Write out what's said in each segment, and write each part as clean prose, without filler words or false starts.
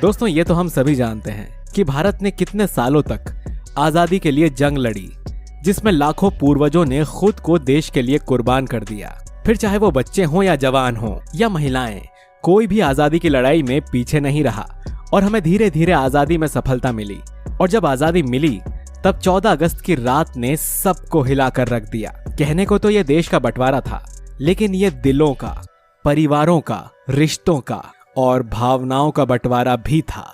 दोस्तों, ये तो हम सभी जानते हैं कि भारत ने कितने सालों तक आजादी के लिए जंग लड़ी, जिसमें लाखों पूर्वजों ने खुद को देश के लिए कुर्बान कर दिया। फिर चाहे वो बच्चे हों या जवान हों या महिलाएं, कोई भी आजादी की लड़ाई में पीछे नहीं रहा और हमें धीरे धीरे आजादी में सफलता मिली। और जब आजादी मिली तब 14 अगस्त की रात ने सबको हिलाकर रख दिया। कहने को तो ये देश का बंटवारा था, लेकिन ये दिलों का, परिवारों का, रिश्तों का और भावनाओं का बंटवारा भी था।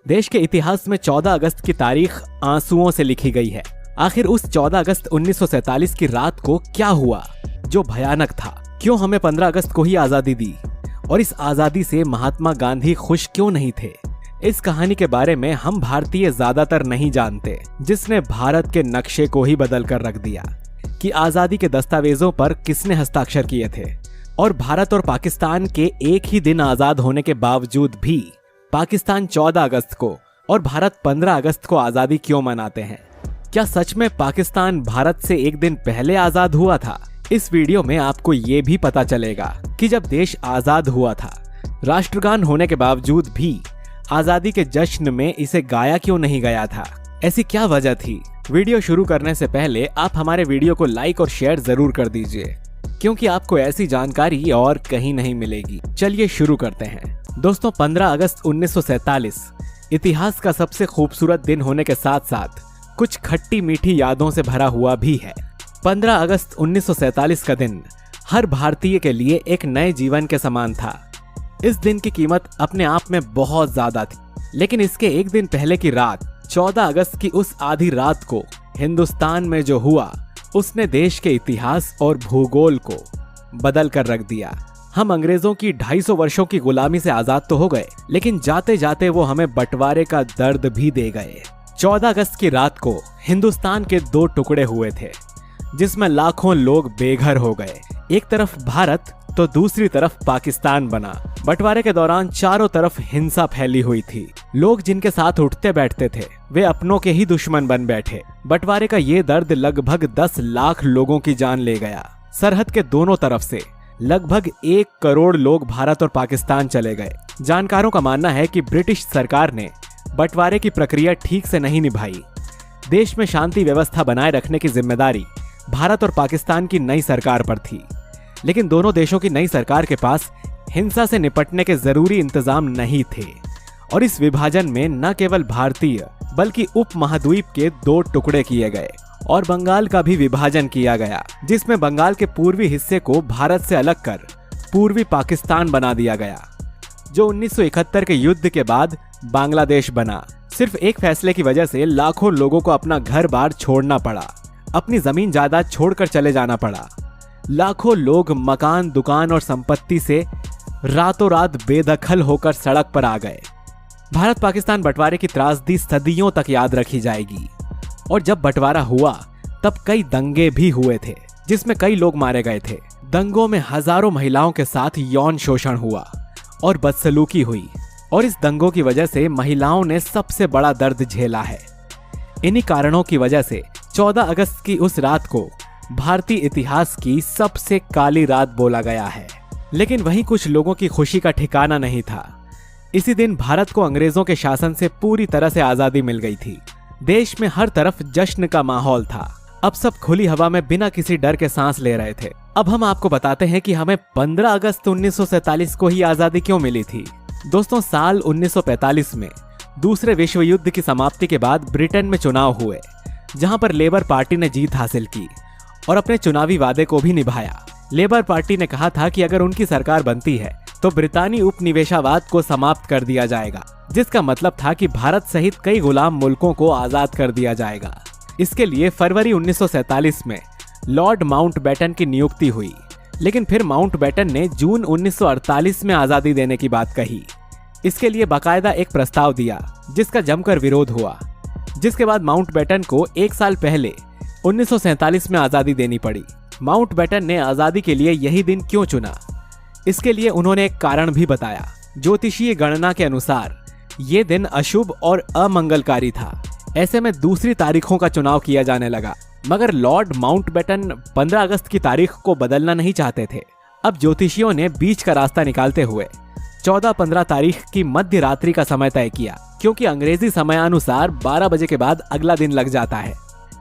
देश के इतिहास में 14 अगस्त की तारीख आंसुओं से लिखी गई है। आखिर उस 14 अगस्त 1947 की रात को क्या हुआ जो भयानक था? क्यों हमें 15 अगस्त को ही आजादी दी? और इस आजादी से महात्मा गांधी खुश क्यों नहीं थे? इस कहानी के बारे में हम भारतीय ज्यादातर नहीं जानते, जिसने भारत के नक्शे को ही बदल कर रख दिया कि आजादी के दस्तावेजों पर किसने हस्ताक्षर किए थे। और भारत और पाकिस्तान के एक ही दिन आजाद होने के बावजूद भी पाकिस्तान 14 अगस्त को और भारत 15 अगस्त को आजादी क्यों मनाते हैं? क्या सच में पाकिस्तान भारत से एक दिन पहले आजाद हुआ था? इस वीडियो में आपको ये भी पता चलेगा कि जब देश आजाद हुआ था, राष्ट्रगान होने के बावजूद भी आजादी के जश्न में इसे गाया क्यों नहीं गया था? ऐसी क्या वजह थी? वीडियो शुरू करने से पहले आप हमारे वीडियो को लाइक और शेयर जरूर कर दीजिए, क्योंकि आपको ऐसी जानकारी और कहीं नहीं मिलेगी। चलिए शुरू करते हैं। दोस्तों, 15 अगस्त 1947 इतिहास का सबसे खूबसूरत दिन होने के साथ साथ कुछ खट्टी मीठी यादों से भरा हुआ भी है। 15 अगस्त 1947 का दिन हर भारतीय के लिए एक नए जीवन के समान था। इस दिन की कीमत अपने आप में बहुत ज्यादा थी, लेकिन इसके एक दिन पहले की रात 14 अगस्त की उस आधी रात को हिंदुस्तान में जो हुआ, उसने देश के इतिहास और भूगोल को बदल कर रख दिया। हम अंग्रेजों की 250 वर्षों की गुलामी से आजाद तो हो गए, लेकिन जाते जाते वो हमें बंटवारे का दर्द भी दे गए। 14 अगस्त की रात को हिंदुस्तान के 2 टुकड़े हुए थे, जिसमें लाखों लोग बेघर हो गए। एक तरफ भारत तो दूसरी तरफ पाकिस्तान बना। बंटवारे के दौरान चारों तरफ हिंसा फैली हुई थी। लोग जिनके साथ उठते बैठते थे, वे अपनों के ही दुश्मन बन बैठे। बंटवारे का ये दर्द लगभग 10 लाख लोगों की जान ले गया। सरहद के दोनों तरफ से लगभग 1 करोड़ लोग भारत और पाकिस्तान चले गए। जानकारों का मानना है कि ब्रिटिश सरकार ने बंटवारे की प्रक्रिया ठीक से नहीं निभाई। देश में शांति व्यवस्था बनाए रखने की जिम्मेदारी भारत और पाकिस्तान की नई सरकार पर थी, लेकिन दोनों देशों की नई सरकार के पास हिंसा से निपटने के जरूरी इंतजाम नहीं थे। और इस विभाजन में न केवल भारतीय बल्कि उपमहाद्वीप के 2 टुकड़े किए गए और बंगाल का भी विभाजन किया गया, जिसमें बंगाल के पूर्वी हिस्से को भारत से अलग कर पूर्वी पाकिस्तान बना दिया गया, जो 1971 के युद्ध के बाद बांग्लादेश बना। सिर्फ एक फैसले की वजह से लाखों लोगों को अपना घर बार छोड़ना पड़ा, अपनी जमीन जायदाद छोड़कर चले जाना पड़ा। लाखों लोग मकान, दुकान और संपत्ति से रातों रात बेदखल होकर सड़क पर आ गए। भारत पाकिस्तान बंटवारे की त्रासदी सदियों तक याद रखी जाएगी। और जब बंटवारा हुआ तब कई दंगे भी हुए थे, जिसमें कई लोग मारे गए थे। दंगों में हजारों महिलाओं के साथ यौन शोषण हुआ और बदसलूकी हुई, और इस दंगों की वजह से महिलाओं ने सबसे बड़ा दर्द झेला है। इन्हीं कारणों की वजह से 14 अगस्त की उस रात को भारतीय इतिहास की सबसे काली रात बोला गया है। लेकिन वहीं कुछ लोगों की खुशी का ठिकाना नहीं था। इसी दिन भारत को अंग्रेजों के शासन से पूरी तरह से आजादी मिल गई थी। देश में हर तरफ जश्न का माहौल था। अब सब खुली हवा में बिना किसी डर के सांस ले रहे थे। अब हम आपको बताते हैं कि हमें 15 अगस्त 1947 को ही आजादी क्यों मिली थी। दोस्तों, साल 1945 में दूसरे विश्व युद्ध की समाप्ति के बाद ब्रिटेन में चुनाव हुए, जहां पर लेबर पार्टी ने जीत हासिल की और अपने चुनावी वादे को भी निभाया। लेबर पार्टी ने कहा था कि अगर उनकी सरकार बनती है तो ब्रितानी उपनिवेशवाद को समाप्त कर दिया जाएगा, जिसका मतलब था कि भारत सहित कई गुलाम मुल्कों को आजाद कर दिया जाएगा। इसके लिए फरवरी 1947 में लॉर्ड माउंटबेटन की नियुक्ति हुई, लेकिन फिर माउंटबेटन ने जून 1948 में आजादी देने की बात कही। इसके लिए बाकायदा एक प्रस्ताव दिया, जिसका जमकर विरोध हुआ, जिसके बाद माउंटबेटन को 1 साल पहले 1947 में आजादी देनी पड़ी। माउंटबेटन ने आजादी के लिए यही दिन क्यों चुना, इसके लिए उन्होंने एक कारण भी बताया। ज्योतिषीय गणना के अनुसार ये दिन अशुभ और अमंगलकारी था। ऐसे में दूसरी तारीखों का चुनाव किया जाने लगा, मगर लॉर्ड माउंटबेटन 15 अगस्त की तारीख को बदलना नहीं चाहते थे। अब ज्योतिषियों ने बीच का रास्ता निकालते हुए 14-15 तारीख की मध्य रात्रि का समय तय किया, क्योंकि अंग्रेजी समयानुसार 12 बजे के बाद अगला दिन लग जाता है।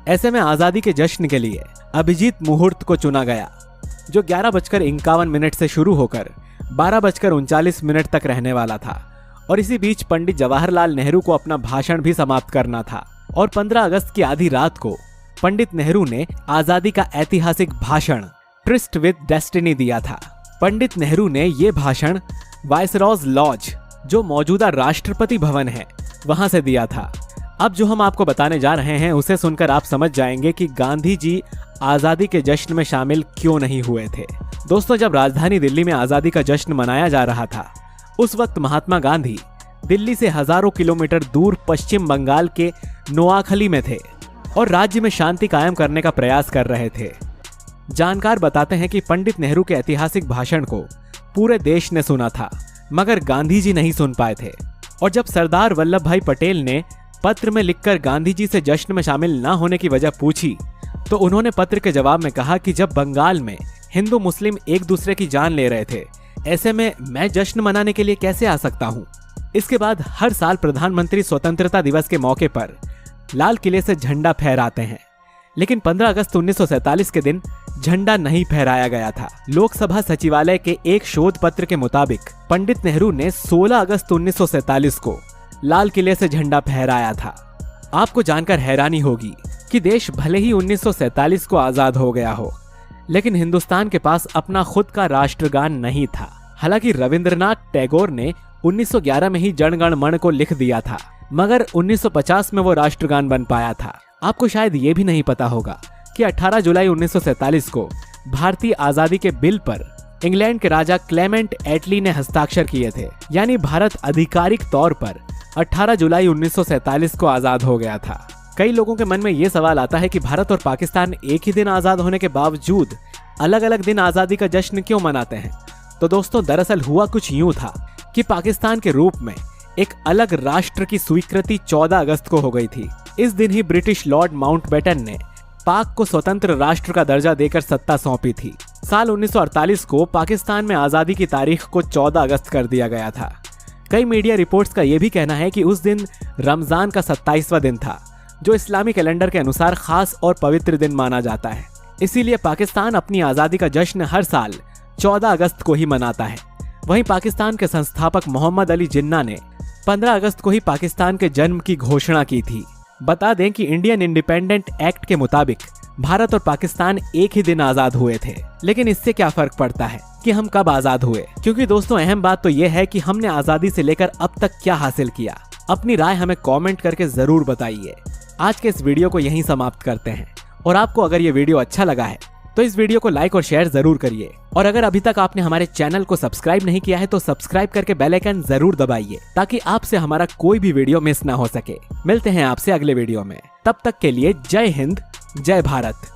ऐसे में आजादी के जश्न के लिए अभिजीत मुहूर्त को चुना गया, जो 11:51 से शुरू होकर 12:39 तक रहने वाला था। और इसी बीच पंडित जवाहरलाल नेहरू को अपना भाषण भी समाप्त करना था। और 15 अगस्त की आधी रात को पंडित नेहरू ने आजादी का ऐतिहासिक भाषण ट्रिस्ट विद डेस्टिनी दिया था। पंडित नेहरू ने ये भाषण वाइसरॉयज लॉज, जो मौजूदा राष्ट्रपति भवन है, वहां से दिया था। अब जो हम आपको बताने जा रहे हैं उसे सुनकर आप समझ जाएंगे कि गांधी जी आजादी के जश्न में शामिल क्यों नहीं हुए थे। दोस्तों, जब राजधानी दिल्ली में आजादी का जश्न मनाया जा रहा था, उस वक्त महात्मा गांधी दिल्ली से हजारों किलोमीटर दूर पश्चिम बंगाल के नोआखली में थे और राज्य में शांति कायम करने का प्रयास कर रहे थे। जानकार बताते हैं कि पंडित नेहरू के ऐतिहासिक भाषण को पूरे देश ने सुना था, मगर गांधी जी नहीं सुन पाए थे। और जब सरदार वल्लभ भाई पटेल ने पत्र में लिखकर गांधी जी से जश्न में शामिल न होने की वजह पूछी, तो उन्होंने पत्र के जवाब में कहा कि जब बंगाल में हिंदू मुस्लिम एक दूसरे की जान ले रहे थे, ऐसे में मैं जश्न मनाने के लिए कैसे आ सकता हूँ। इसके बाद हर साल प्रधानमंत्री स्वतंत्रता दिवस के मौके पर लाल किले से झंडा फहराते हैं, लेकिन 15 अगस्त 1947 के दिन झंडा नहीं फहराया गया था। लोकसभा सचिवालय के एक शोध पत्र के मुताबिक पंडित नेहरू ने 16 अगस्त 1947 को लाल किले से झंडा फहराया था। आपको जानकर हैरानी होगी कि देश भले ही 1947 को आजाद हो गया हो, लेकिन हिंदुस्तान के पास अपना खुद का राष्ट्रगान नहीं था। हालांकि रविंद्रनाथ टैगोर ने 1911 में ही जन गण मन को लिख दिया था, मगर 1950 में वो राष्ट्रगान बन पाया था। आपको शायद ये भी नहीं पता होगा कि 18 जुलाई 1947 को भारतीय आजादी के बिल पर इंग्लैंड के राजा क्लेमेंट एटली ने हस्ताक्षर किए थे। यानी भारत आधिकारिक तौर पर 18 जुलाई 1947 को आजाद हो गया था। कई लोगों के मन में ये सवाल आता है कि भारत और पाकिस्तान एक ही दिन आजाद होने के बावजूद अलग अलग दिन आजादी का जश्न क्यों मनाते हैं। तो दोस्तों, दरअसल हुआ कुछ यूं था कि पाकिस्तान के रूप में एक अलग राष्ट्र की स्वीकृति 14 अगस्त को हो गई थी। इस दिन ही ब्रिटिश लॉर्ड माउंटबेटन ने पाक को स्वतंत्र राष्ट्र का दर्जा देकर सत्ता सौंपी थी। साल 1948 को पाकिस्तान में आजादी की तारीख को 14 अगस्त कर दिया गया था। कई मीडिया रिपोर्ट्स का यह भी कहना है कि उस दिन रमजान का 27वां दिन था, जो इस्लामी कैलेंडर के अनुसार खास और पवित्र दिन माना जाता है। इसीलिए पाकिस्तान अपनी आजादी का जश्न हर साल 14 अगस्त को ही मनाता है। वहीं पाकिस्तान के संस्थापक मोहम्मद अली जिन्ना ने 15 अगस्त को ही पाकिस्तान के जन्म की घोषणा की थी। बता दें कि इंडियन इंडिपेंडेंट एक्ट के मुताबिक भारत और पाकिस्तान एक ही दिन आजाद हुए थे। लेकिन इससे क्या फर्क पड़ता है कि हम कब आजाद हुए, क्योंकि दोस्तों अहम बात तो यह है कि हमने आजादी से लेकर अब तक क्या हासिल किया। अपनी राय हमें कमेंट करके जरूर बताइए। आज के इस वीडियो को यहीं समाप्त करते हैं। और आपको अगर ये वीडियो अच्छा लगा है तो इस वीडियो को लाइक और शेयर जरूर करिए। और अगर अभी तक आपने हमारे चैनल को सब्सक्राइब नहीं किया है तो सब्सक्राइब करके बेल आइकन जरूर दबाइए, ताकि आपसे हमारा कोई भी वीडियो मिस ना हो सके। मिलते हैं आपसे अगले वीडियो में। तब तक के लिए जय हिंद, जय भारत।